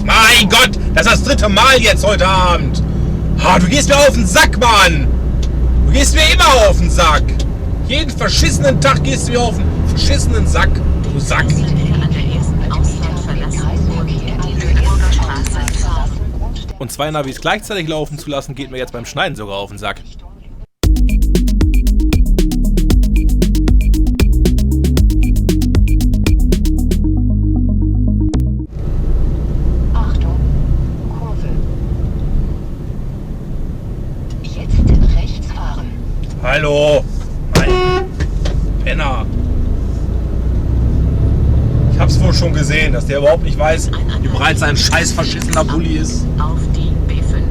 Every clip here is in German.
Mein Gott, das ist das dritte Mal jetzt heute Abend. Ah, du gehst mir auf den Sack, Mann. Du gehst mir immer auf den Sack. Jeden verschissenen Tag gehst du mir auf den verschissenen Sack. Du Sack. Und zwei Navis gleichzeitig laufen zu lassen, geht mir jetzt beim Schneiden sogar auf den Sack. Achtung, Kurve. Jetzt rechts fahren. Hallo, mein Penner. Ich hab's wohl schon gesehen, dass der überhaupt nicht weiß, wie breit sein scheiß verschissener Bulli ist. Auf die B5.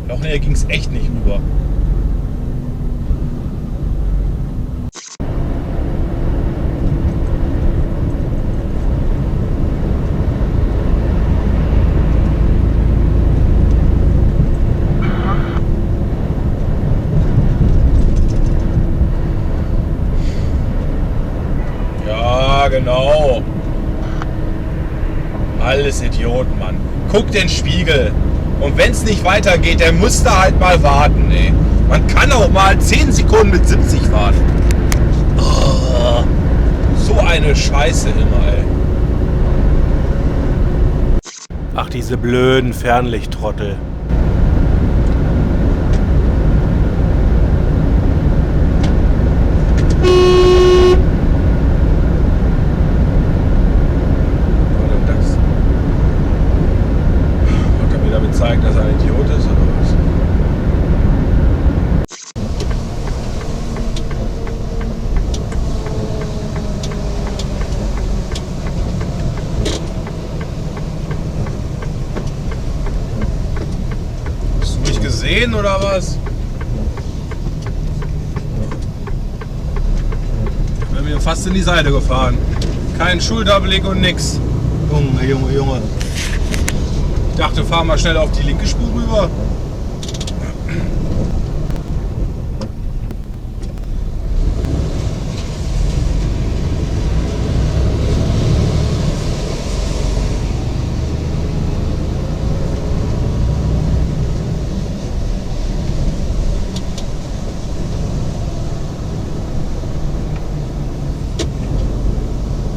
Noch näher ging's echt nicht rüber. Ja, genau. Alles Idioten, Mann. Guck den Spiegel. Und wenn's nicht weitergeht, der muss da halt mal warten, ey. Man kann auch mal 10 Sekunden mit 70 fahren. Oh, so eine Scheiße immer, ey. Ach, diese blöden Fernlichttrottel. Zeigen, dass er ein Idiot ist oder was? Hast du mich gesehen oder was? Ich bin mir fast in die Seite gefahren. Kein Schulterblick und nix. Junge, Junge, Junge. Ich dachte, fahr mal schnell auf die linke Spur rüber.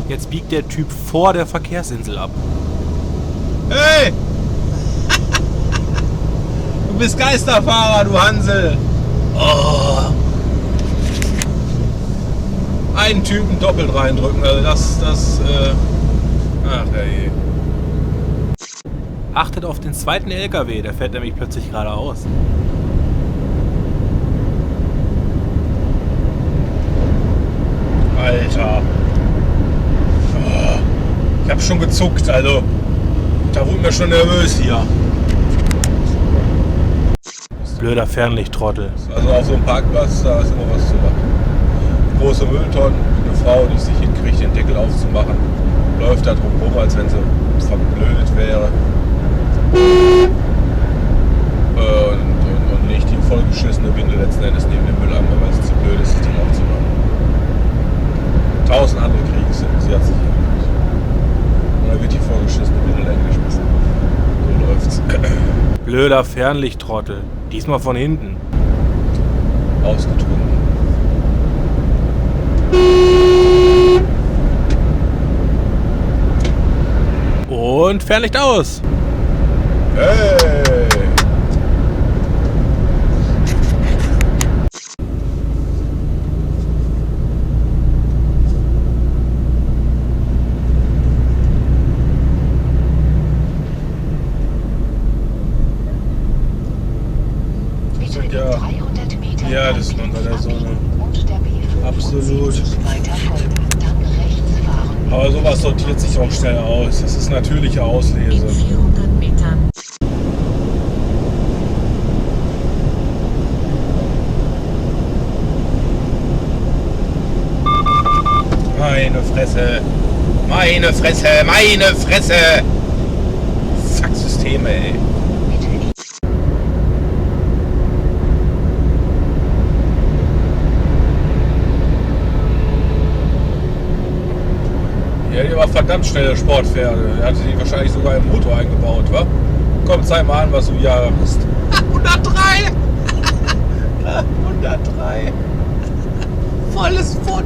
Jetzt biegt der Typ vor der Verkehrsinsel ab. Hey! Du bist Geisterfahrer, du Hansel. Oh. Einen Typen doppelt reindrücken, also ach ey. Achtet auf den zweiten LKW, der fährt nämlich plötzlich geradeaus. Alter. Oh. Ich hab schon gezuckt, also da wurde mir schon nervös hier. Blöder Fernlichttrottel. Also auf so einem Parkplatz, da ist immer was zu machen. Große Mülltonnen, eine Frau, die sich hinkriegt, den Deckel aufzumachen, läuft da drum rum, als wenn sie verblödet wäre. Und legt die vollgeschissene Windel letzten Endes neben den Mülleimer, weil sie zu blöd ist, das Ding aufzumachen. 1000 andere kriegen es hin, sie hat sich hingekriegt. Und dann wird die vollgeschissene Windel eingeschmissen. So läuft's. Blöder Fernlichttrottel. Diesmal von hinten. Ausgetrunken. Und Fernlicht aus. Hey! Ja, das ist unter der Sonne. Absolut. Aber sowas sortiert sich auch schnell aus. Das ist natürliche Auslese. In 400 Metern. Meine Fresse. Meine Fresse. Meine Fresse. Fuck Systeme, ey. Ja, die war verdammt schnelle Sportpferde. Er hatte die wahrscheinlich sogar im Motor eingebaut, wa? Komm, zeig mal an, was du Jahre bist. 103! 103! Volles Pfund!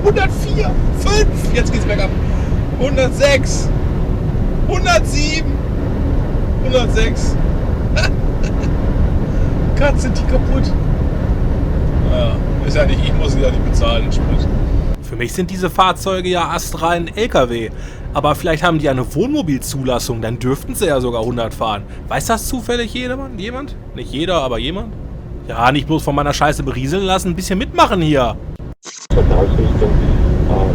104! 5! Jetzt geht's bergab! 106! 107! 106! Gott, sind die kaputt! Ja, ist ja nicht, ich muss sie ja nicht bezahlen, den Sprit. Für mich sind diese Fahrzeuge ja astrein LKW. Aber vielleicht haben die eine Wohnmobilzulassung, dann dürften sie ja sogar 100 fahren. Weiß das zufällig jemand? Nicht jeder, aber jemand? Ja, nicht bloß von meiner Scheiße berieseln lassen, ein bisschen mitmachen hier. Ausrichtung,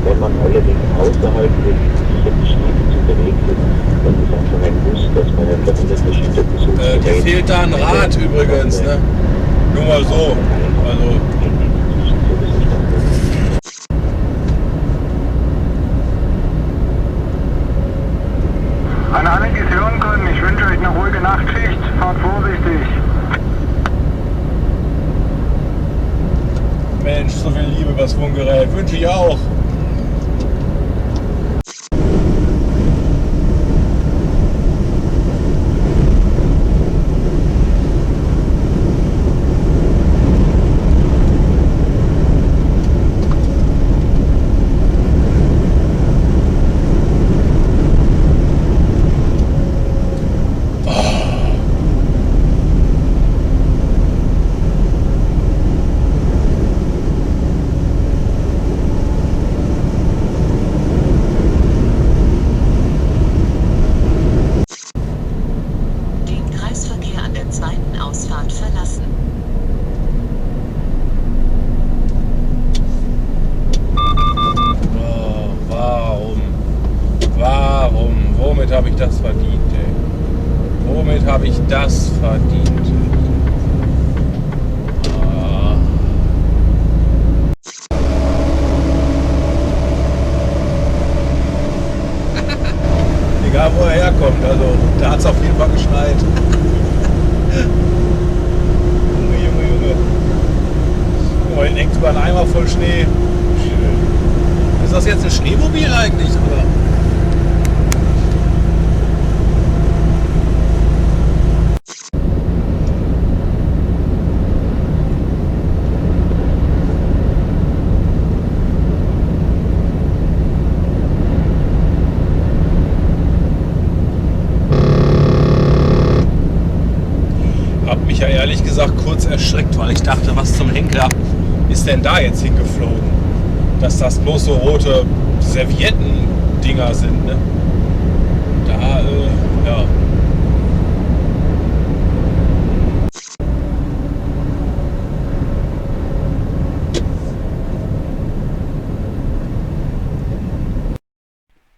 wenn man allerdings außerhalb des sicheren Stiefels unterwegs ist, dann ist einfach ein Muss, dass man einfach in das verschiedene Besuch. Dir fehlt da ein Rad übrigens, ne? Nur mal so. Also. An alle, die es hören können, ich wünsche euch eine ruhige Nachtschicht. Fahrt vorsichtig. Mensch, so viel Liebe übers Funkgerät. Wünsche ich auch. Womit habe ich das verdient, ey? Womit habe ich das verdient? Ah. Egal wo er herkommt, also da hat es auf jeden Fall geschneit. Junge. Oh, hier hängt sogar ein Eimer voll Schnee. Ist das jetzt ein Schneemobil eigentlich, oder? Hab mich ja ehrlich gesagt kurz erschreckt, weil ich dachte, was zum Henker ist denn da jetzt hingeflogen? Dass das bloß so rote Servietten-Dinger sind, ne? Da, ja.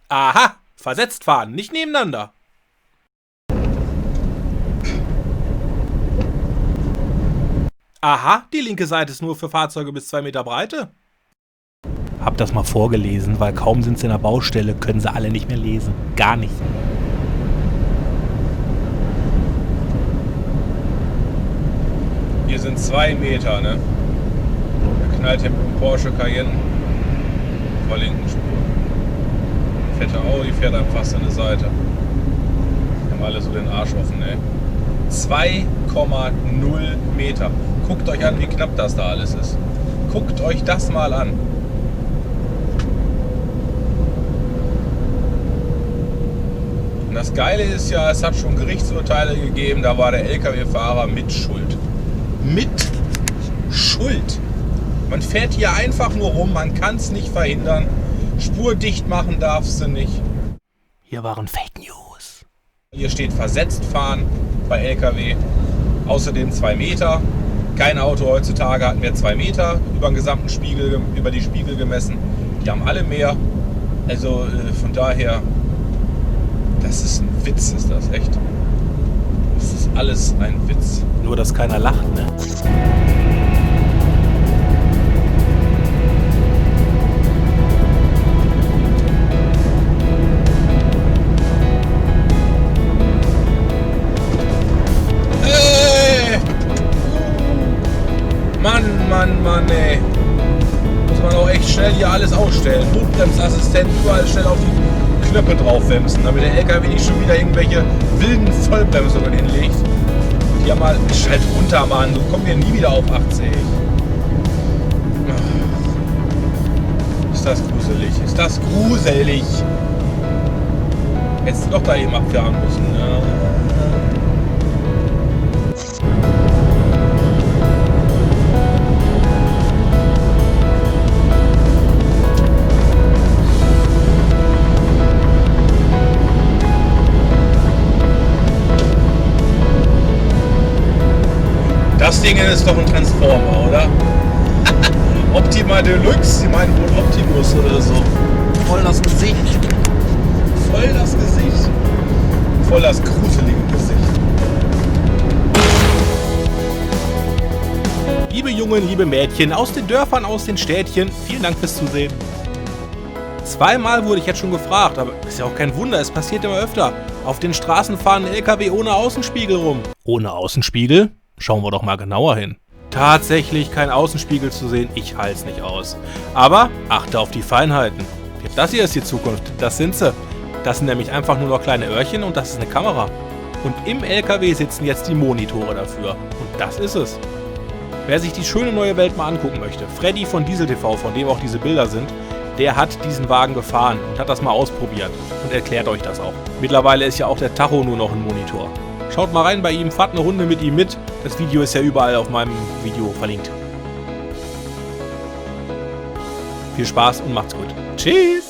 Aha, versetzt fahren, nicht nebeneinander. Aha, die linke Seite ist nur für Fahrzeuge bis 2 Meter Breite. Hab das mal vorgelesen, weil kaum sind sie in der Baustelle, können sie alle nicht mehr lesen. Gar nicht. Hier sind 2 Meter, ne? Er knallt hier mit dem Porsche Cayenne auf der linken Spur. Fette Audi fährt einem fast an der Seite. Haben alle so den Arsch offen, ey. 2,0 Meter. Guckt euch an, wie knapp das da alles ist. Guckt euch das mal an. Und das Geile ist ja, es hat schon Gerichtsurteile gegeben, da war der LKW-Fahrer mit Schuld. Mit Schuld. Man fährt hier einfach nur rum, man kann es nicht verhindern. Spur dicht machen darfst du nicht. Hier waren Fake News. Hier steht versetzt fahren bei LKW. Außerdem 2 Meter. Kein Auto heutzutage hat mehr 2 Meter über den gesamten Spiegel, über die Spiegel gemessen. Die haben alle mehr. Also von daher, das ist ein Witz, ist das echt. Das ist alles ein Witz. Nur, dass keiner lacht, ne? Mann, ey. Muss man auch echt schnell hier alles ausstellen. Notbremsassistent, überall schnell auf die Knöpfe draufwemsen, damit der LKW nicht schon wieder irgendwelche wilden Vollbremsungen hinlegt. Und hier mal, schalt runter, Mann, du kommst hier nie wieder auf 80. Ist das gruselig, ist das gruselig. Hättest du doch da eben abfahren müssen, ne? Das Ding ist doch ein Transformer, oder? Optima Deluxe, die meinen wohl Optimus oder so. Voll das Gesicht. Voll das Gesicht. Voll das gruselige Gesicht. Liebe Jungen, liebe Mädchen aus den Dörfern, aus den Städtchen, vielen Dank fürs Zusehen. Zweimal wurde ich jetzt schon gefragt, aber ist ja auch kein Wunder, es passiert immer öfter. Auf den Straßen fahren LKW ohne Außenspiegel rum. Ohne Außenspiegel? Schauen wir doch mal genauer hin. Tatsächlich kein Außenspiegel zu sehen, ich halt's nicht aus. Aber achte auf die Feinheiten. Das hier ist die Zukunft, das sind sie. Das sind nämlich einfach nur noch kleine Öhrchen und das ist eine Kamera. Und im LKW sitzen jetzt die Monitore dafür. Und das ist es. Wer sich die schöne neue Welt mal angucken möchte, Freddy von Diesel TV, von dem auch diese Bilder sind, der hat diesen Wagen gefahren und hat das mal ausprobiert und erklärt euch das auch. Mittlerweile ist ja auch der Tacho nur noch ein Monitor. Schaut mal rein bei ihm, fahrt eine Runde mit ihm mit. Das Video ist ja überall auf meinem Video verlinkt. Viel Spaß und macht's gut. Tschüss!